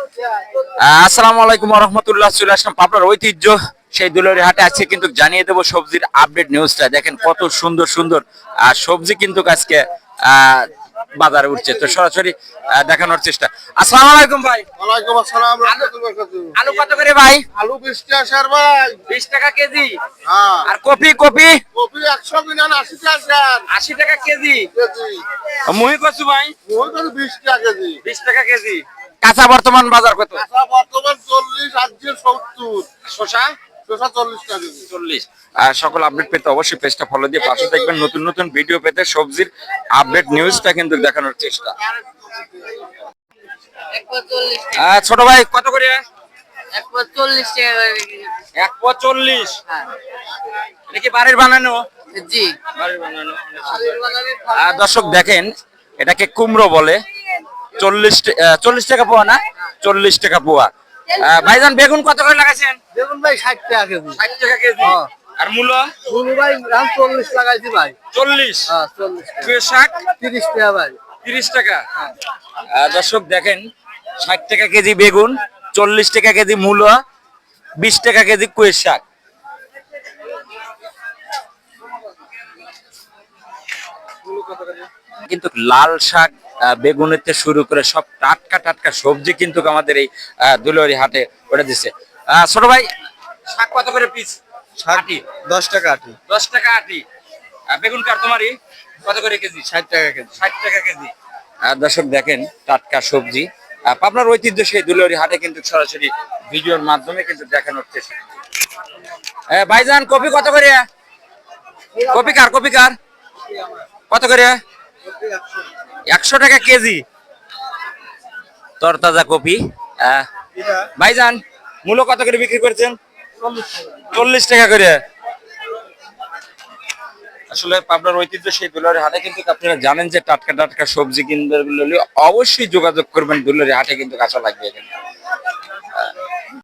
আসসালামু আলাইকুম ওয়া রাহমাতুল্লাহ। চলে আসলাম পাবনার ঐতিহ্য সেই দুলারি হাটে। আজকে কিন্তু জানিয়ে দেবো সবজির আপডেট নিউজটা। দেখেন কত সুন্দর সুন্দর সবজি কিন্তু আজকে বাজারে উঠছে, তো সরাসরি দেখানোর চেষ্টা। আসসালামু আলাইকুম ভাই। ওয়ালাইকুম আসসালাম রাহমাতুল্লাহি ওয়া বারাকাতুহু। আলু কত করে ভাই? আলু 20 টাকা স্যার ভাই। 20 টাকা কেজি। হ্যাঁ। আর কপি কপি কপি 100 বিনান 80 টাকা স্যার। 80 টাকা কেজি। কেজি। মুহি কচু ভাই? ওই তো 20 টাকা কেজি। 20 টাকা কেজি। কাঁচা বর্তমান বাজার কত? কাঁচা বর্তমান 40 আজকে 70। শসা? শসা 40 টাকা কেজি। 40। সকল আপডেট পেতে অবশ্যই পেজটা ফলো দিয়ে পাশে থাকবেন। নতুন নতুন ভিডিও পেতে সবজির আপডেট নিউজটা কিন্তু দেখানোর চেষ্টা। ছোট ভাই কত করে? 140 টাকা। 140। এটা কি বাড়ির বানানো? জি। বাড়ির বানানো। দর্শক দেখেন, এটাকে কুমড়ো বলে। 40 টাকা পোয়া না? 40 টাকা পোয়া। ভাইজান বেগুন কত করে লাগাইছেন? দেখুন ভাই 60 টাকা কেজি। 60 টাকা কেজি। আর মূলো? ফুল ভাই দাম 40 লাগাইছি ভাই। 40। হ্যাঁ 40 টাকা। পুঁই শাক? 30 টাকা ভাই। 30 টাকা। দর্শক দেখেন, 60 টাকা কেজি বেগুন, 40 টাকা কেজি মূলো, 20 টাকা কেজি পুঁই শাক। কিন্তু লাল শাক, বেগুনের থেকে শুরু করে সব টাটকা টাটকা সবজি কিন্তু আমাদের এই দুলারি হাটে ওটা দিচ্ছে। ছোট ভাই শাক কত করে পিস? আটি। 10 টাকা আটি। 10 টাকা আটি। বেগুন কার তোমারই কত করে কেজি? 60 টাকা কেজি। 60 টাকা কেজি। দর্শক দেখেন টাটকা সবজি আপনার ঐতিহ্য সেই দুলারি হাটে কিন্তু সরাসরি ভিডিওর মাধ্যমে কিন্তু দেখানোর চেষ্টা। ভাইজান কপি কত করে? কপি কার কত করে? 100 টাকা কেজি। তরতাজা কপি। ভাইজান মূলো কত করে বিক্রি করছেন? 40 টাকা করে। আসলে পাবনার ঐতিহ্য সেই দুলারি হাটে কিন্তু আপনারা জানেন যে টাটকা টাটকা সবজি কিনতে হলে অবশ্যই যোগাযোগ করবেন। দুলারি হাটে কিন্তু কাঁচা লাগবে এখানে।